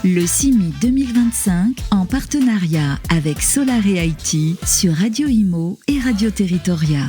Le CIMI 2025 en partenariat avec Solaré IT sur Radio Imo et Radio Territoria.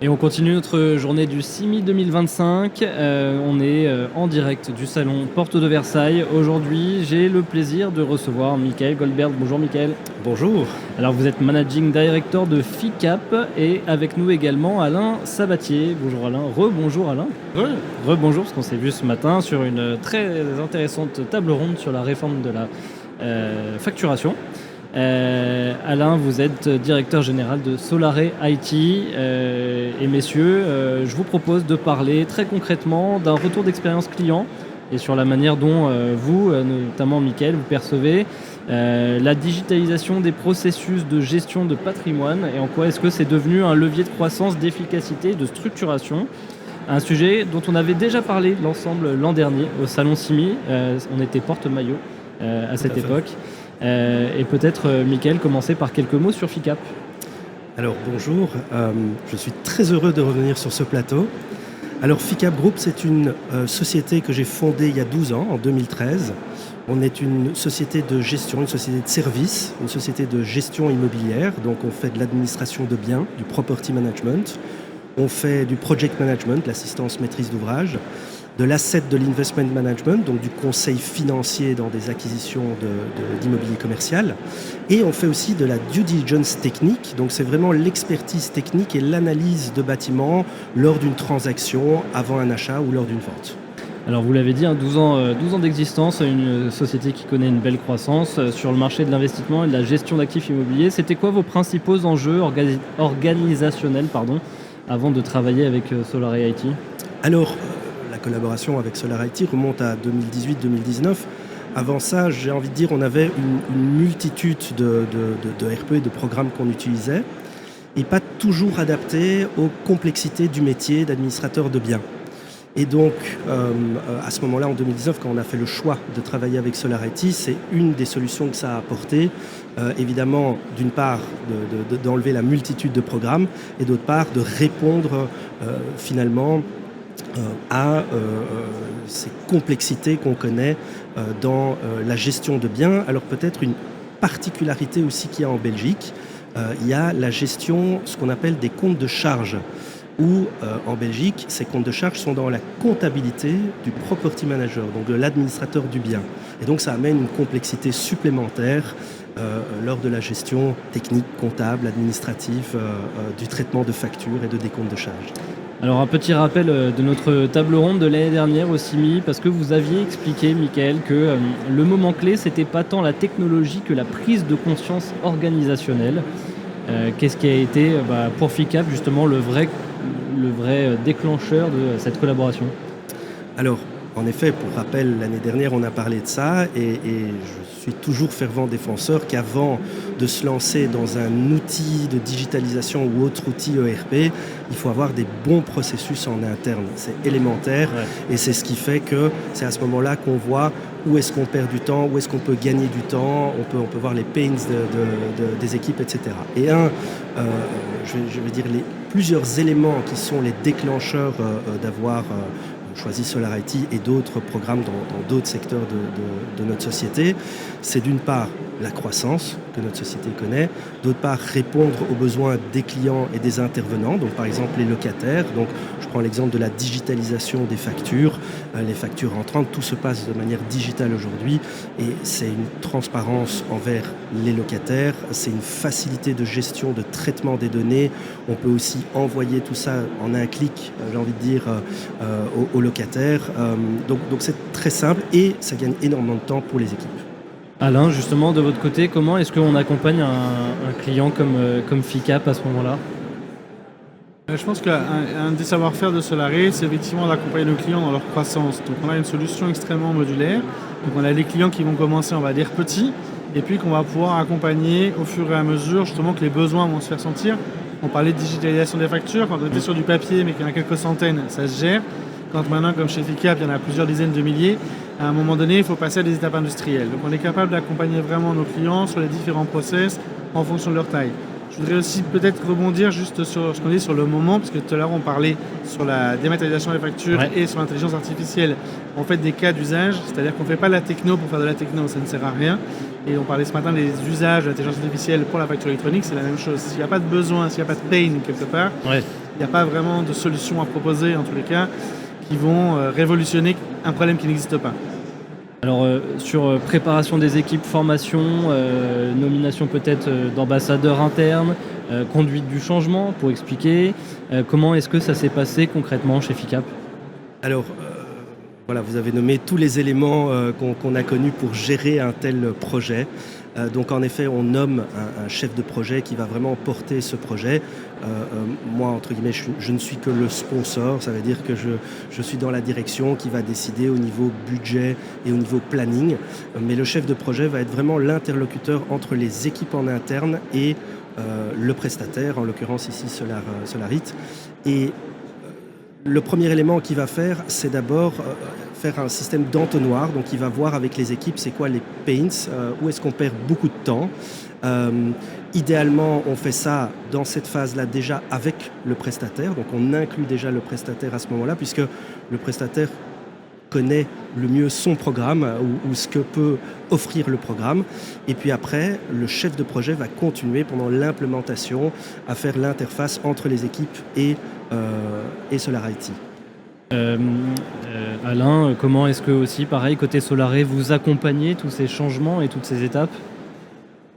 Et on continue notre journée du CIMI 2025. On est en direct du salon Porte de Versailles. Aujourd'hui, j'ai le plaisir de recevoir Michael Goldberg. Bonjour Michael. Bonjour. Alors vous êtes Managing Director de FICAP et avec nous également Alain Sabatier. Bonjour Alain. Rebonjour Alain. Rebonjour parce qu'on s'est vu ce matin sur une très intéressante table ronde sur la réforme de la facturation. Alain, vous êtes directeur général de Solaré IT et messieurs, je vous propose de parler très concrètement d'un retour d'expérience client et sur la manière dont vous, notamment Michael, vous percevez la digitalisation des processus de gestion de patrimoine et en quoi est-ce que c'est devenu un levier de croissance, d'efficacité, de structuration. Un sujet dont on avait déjà parlé l'ensemble l'an dernier au salon CIMI, on était porte-maillot à cette époque. Et peut-être, Michael, commencer par quelques mots sur FICAP. Alors bonjour, je suis très heureux de revenir sur ce plateau. Alors FICAP Group, c'est une société que j'ai fondée il y a 12 ans, en 2013. On est une société de gestion, une société de services, une société de gestion immobilière. Donc on fait de l'administration de biens, du property management. On fait du project management, l'assistance maîtrise d'ouvrage. De l'asset de l'investment management, donc du conseil financier dans des acquisitions d'immobilier commercial. Et on fait aussi de la due diligence technique, donc c'est vraiment l'expertise technique et l'analyse de bâtiments lors d'une transaction, avant un achat ou lors d'une vente. Alors vous l'avez dit, 12 ans d'existence, une société qui connaît une belle croissance sur le marché de l'investissement et de la gestion d'actifs immobiliers. C'était quoi vos principaux enjeux organisationnels avant de travailler avec Solaré IT ? Alors, la collaboration avec Solaré IT remonte à 2018-2019. Avant ça, j'ai envie de dire, on avait une multitude de RP et de programmes qu'on utilisait et pas toujours adaptés aux complexités du métier d'administrateur de biens. Et donc, à ce moment-là, en 2019, quand on a fait le choix de travailler avec Solaré IT, c'est une des solutions que ça a apporté. Évidemment, d'une part, d'enlever la multitude de programmes et d'autre part, de répondre finalement à ces complexités qu'on connaît dans la gestion de biens. Alors peut-être une particularité aussi qu'il y a en Belgique, il y a la gestion, ce qu'on appelle des comptes de charges, où en Belgique, ces comptes de charges sont dans la comptabilité du property manager, donc de l'administrateur du bien. Et donc ça amène une complexité supplémentaire lors de la gestion technique, comptable, administrative, du traitement de factures et de décompte de charges. Alors un petit rappel de notre table ronde de l'année dernière au CIMI, parce que vous aviez expliqué, Michael, que le moment clé, c'était pas tant la technologie que la prise de conscience organisationnelle. Qu'est-ce qui a été pour FICAP justement le vrai déclencheur de cette collaboration ? Alors, en effet, pour rappel, l'année dernière, on a parlé de ça et je suis toujours fervent défenseur qu'avant de se lancer dans un outil de digitalisation ou autre outil ERP, il faut avoir des bons processus en interne. C'est élémentaire et c'est ce qui fait que c'est à ce moment-là qu'on voit où est-ce qu'on perd du temps, où est-ce qu'on peut gagner du temps, on peut voir les pains des équipes, etc. Et je vais dire plusieurs éléments qui sont les déclencheurs d'avoir choisi Solaré IT et d'autres programmes dans d'autres secteurs de notre société, c'est d'une part la croissance que notre société connaît, d'autre part répondre aux besoins des clients et des intervenants, donc par exemple les locataires. Donc je prends l'exemple de la digitalisation des factures, les factures entrantes, tout se passe de manière digitale aujourd'hui et c'est une transparence envers les locataires, c'est une facilité de gestion, de traitement des données. On peut aussi envoyer tout ça en un clic, j'ai envie de dire, aux locataires. Donc c'est très simple et ça gagne énormément de temps pour les équipes. Alain, justement, de votre côté, comment est-ce qu'on accompagne un client comme FICAP à ce moment-là ? Je pense qu'un des savoir-faire de Solaré, c'est effectivement d'accompagner nos clients dans leur croissance. Donc on a une solution extrêmement modulaire. Donc on a des clients qui vont commencer, on va dire, petits, et puis qu'on va pouvoir accompagner au fur et à mesure, justement, que les besoins vont se faire sentir. On parlait de digitalisation des factures, quand on était sur du papier, mais qu'il y en a quelques centaines, ça se gère. Quand maintenant, comme chez FICAP, il y en a plusieurs dizaines de milliers, à un moment donné, il faut passer à des étapes industrielles. Donc on est capable d'accompagner vraiment nos clients sur les différents process en fonction de leur taille. Je voudrais aussi peut-être rebondir juste sur ce qu'on dit sur le moment, parce que tout à l'heure on parlait sur la dématérialisation des factures et sur l'intelligence artificielle. On fait des cas d'usage, c'est-à-dire qu'on ne fait pas la techno pour faire de la techno, ça ne sert à rien. Et on parlait ce matin des usages de l'intelligence artificielle pour la facture électronique, c'est la même chose. S'il n'y a pas de besoin, s'il n'y a pas de pain quelque part, il n'y a pas vraiment de solution à proposer en tous les cas qui vont révolutionner un problème qui n'existe pas. Alors sur préparation des équipes, formation, nomination peut-être d'ambassadeurs internes, conduite du changement, pour expliquer, comment est-ce que ça s'est passé concrètement chez FICAP ? Alors, voilà, vous avez nommé tous les éléments qu'on a connus pour gérer un tel projet. Donc en effet, on nomme un chef de projet qui va vraiment porter ce projet. Moi, entre guillemets, je ne suis que le sponsor. Ça veut dire que je suis dans la direction qui va décider au niveau budget et au niveau planning. Mais le chef de projet va être vraiment l'interlocuteur entre les équipes en interne et le prestataire, en l'occurrence ici Solarit. Et le premier élément qu'il va faire, c'est d'abord faire un système d'entonnoir. Donc il va voir avec les équipes c'est quoi les pains, où est-ce qu'on perd beaucoup de temps. Idéalement, on fait ça dans cette phase-là déjà avec le prestataire. Donc on inclut déjà le prestataire à ce moment-là, puisque le prestataire connaît le mieux son programme ou ce que peut offrir le programme. Et puis après, le chef de projet va continuer pendant l'implémentation à faire l'interface entre les équipes et Solarity. Alain, comment est-ce que aussi, pareil, côté Solaré, vous accompagnez tous ces changements et toutes ces étapes ?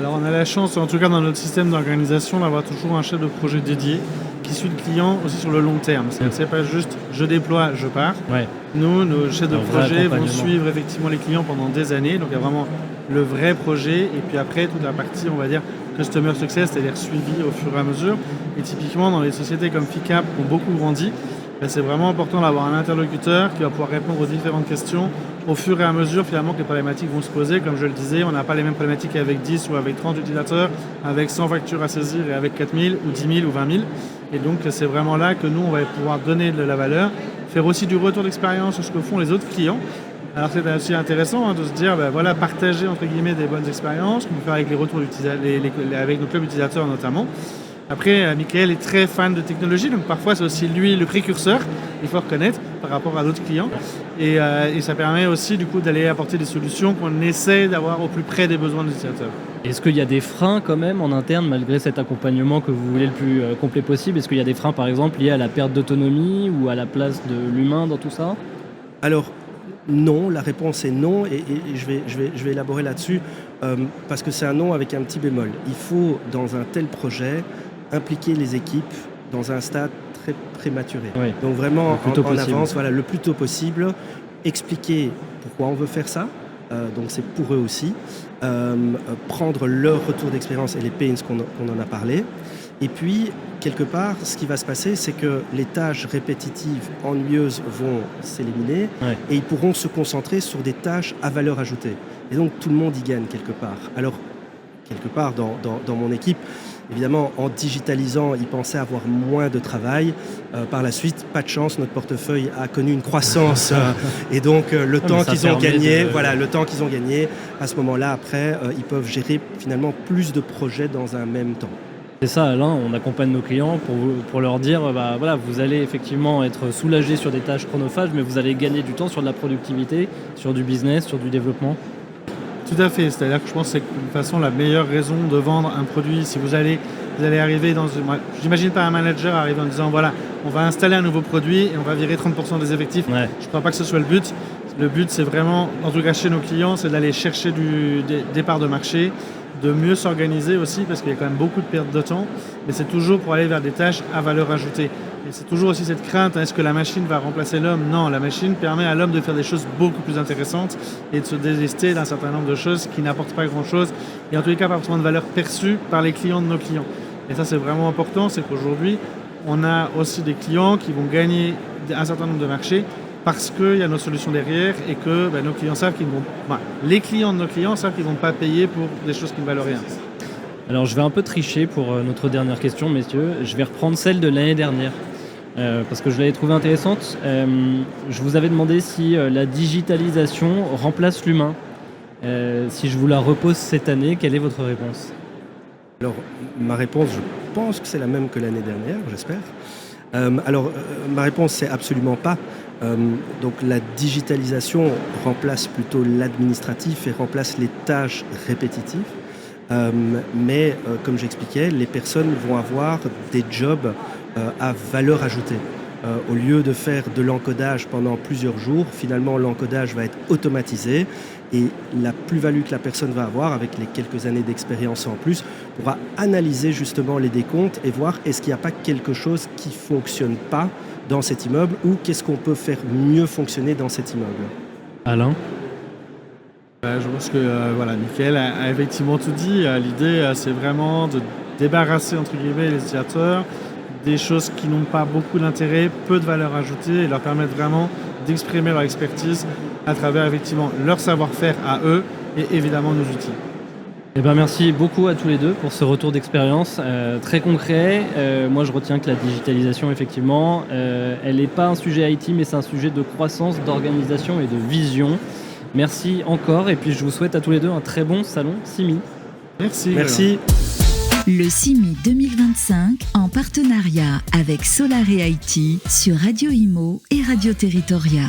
Alors on a la chance, en tout cas dans notre système d'organisation, d'avoir toujours un chef de projet dédié qui suit le client aussi sur le long terme. C'est pas juste je déploie, je pars. Ouais. Nous, nos chefs de projet vont suivre effectivement les clients pendant des années. Donc il y a vraiment le vrai projet et puis après toute la partie, on va dire, customer success, c'est-à-dire suivi au fur et à mesure. Et typiquement dans les sociétés comme FICAP qui ont beaucoup grandi, c'est vraiment important d'avoir un interlocuteur qui va pouvoir répondre aux différentes questions au fur et à mesure finalement que les problématiques vont se poser. Comme je le disais, on n'a pas les mêmes problématiques avec 10 ou avec 30 utilisateurs, avec 100 factures à saisir et avec 4000 ou 10 000 ou 20 000. Et donc c'est vraiment là que nous, on va pouvoir donner de la valeur, faire aussi du retour d'expérience sur ce que font les autres clients. Alors c'est aussi intéressant de se dire, voilà, partager entre guillemets des bonnes expériences, qu'on peut faire avec les retours avec nos clubs utilisateurs notamment. Après, Michael est très fan de technologie, donc parfois c'est aussi lui le précurseur, il faut reconnaître, par rapport à d'autres clients. Et ça permet aussi du coup d'aller apporter des solutions qu'on essaie d'avoir au plus près des besoins des utilisateurs. Est-ce qu'il y a des freins quand même en interne, malgré cet accompagnement que vous voulez le plus complet possible ? Est-ce qu'il y a des freins par exemple liés à la perte d'autonomie ou à la place de l'humain dans tout ça ? Alors, non, la réponse est non, et je vais élaborer là-dessus, parce que c'est un non avec un petit bémol. Il faut, dans un tel projet, impliquer les équipes dans un stade très prématuré. Oui. Donc vraiment en avance, voilà, le plus tôt possible, expliquer pourquoi on veut faire ça, donc c'est pour eux aussi, prendre leur retour d'expérience et les pains qu'on en a parlé. Et puis, quelque part, ce qui va se passer, c'est que les tâches répétitives, ennuyeuses vont s'éliminer et ils pourront se concentrer sur des tâches à valeur ajoutée. Et donc, tout le monde y gagne quelque part. Alors, quelque part, dans mon équipe, évidemment, en digitalisant, ils pensaient avoir moins de travail. Par la suite, pas de chance, notre portefeuille a connu une croissance. Et donc, le temps qu'ils ont gagné, à ce moment-là, après, ils peuvent gérer finalement plus de projets dans un même temps. C'est ça, Alain, on accompagne nos clients pour leur dire, voilà, vous allez effectivement être soulagés sur des tâches chronophages, mais vous allez gagner du temps sur de la productivité, sur du business, sur du développement. Tout à fait, c'est-à-dire que je pense que c'est de toute façon la meilleure raison de vendre un produit. Si vous allez arriver j'imagine pas un manager arriver en disant voilà, on va installer un nouveau produit et on va virer 30% des effectifs. Ouais. Je ne crois pas que ce soit le but. Le but, c'est vraiment, en tout cas chez nos clients, c'est d'aller chercher des parts de marché, de mieux s'organiser aussi, parce qu'il y a quand même beaucoup de perte de temps, mais c'est toujours pour aller vers des tâches à valeur ajoutée. Et c'est toujours aussi cette crainte, est-ce que la machine va remplacer l'homme ? Non, la machine permet à l'homme de faire des choses beaucoup plus intéressantes et de se délester d'un certain nombre de choses qui n'apportent pas grand-chose, et en tous les cas pas forcément de valeur perçue par les clients de nos clients. Et ça, c'est vraiment important, c'est qu'aujourd'hui, on a aussi des clients qui vont gagner un certain nombre de marchés parce qu'il y a nos solutions derrière et que nos clients savent les clients de nos clients savent qu'ils ne vont pas payer pour des choses qui ne valent rien. Alors je vais un peu tricher pour notre dernière question, messieurs. Je vais reprendre celle de l'année dernière parce que je l'avais trouvée intéressante. Je vous avais demandé si la digitalisation remplace l'humain. Si je vous la repose cette année, quelle est votre réponse ? Alors, ma réponse, je pense que c'est la même que l'année dernière, j'espère. Ma réponse, c'est absolument pas. Donc, la digitalisation remplace plutôt l'administratif et remplace les tâches répétitives. Mais comme j'expliquais, les personnes vont avoir des jobs à valeur ajoutée. Au lieu de faire de l'encodage pendant plusieurs jours, finalement l'encodage va être automatisé et la plus-value que la personne va avoir avec les quelques années d'expérience en plus pourra analyser justement les décomptes et voir est-ce qu'il n'y a pas quelque chose qui ne fonctionne pas dans cet immeuble ou qu'est-ce qu'on peut faire mieux fonctionner dans cet immeuble. Alain? Je pense que Mickaël a effectivement tout dit. L'idée, c'est vraiment de débarrasser entre guillemets les utilisateurs des choses qui n'ont pas beaucoup d'intérêt, peu de valeur ajoutée et leur permettre vraiment d'exprimer leur expertise à travers effectivement leur savoir-faire à eux et évidemment nos outils. Merci beaucoup à tous les deux pour ce retour d'expérience très concret. Moi, je retiens que la digitalisation, effectivement, elle n'est pas un sujet IT, mais c'est un sujet de croissance, d'organisation et de vision. Merci encore, et puis je vous souhaite à tous les deux un très bon salon CIMI. Merci. Le CIMI 2025 en partenariat avec Solar & IT sur Radio Imo et Radio Territoria.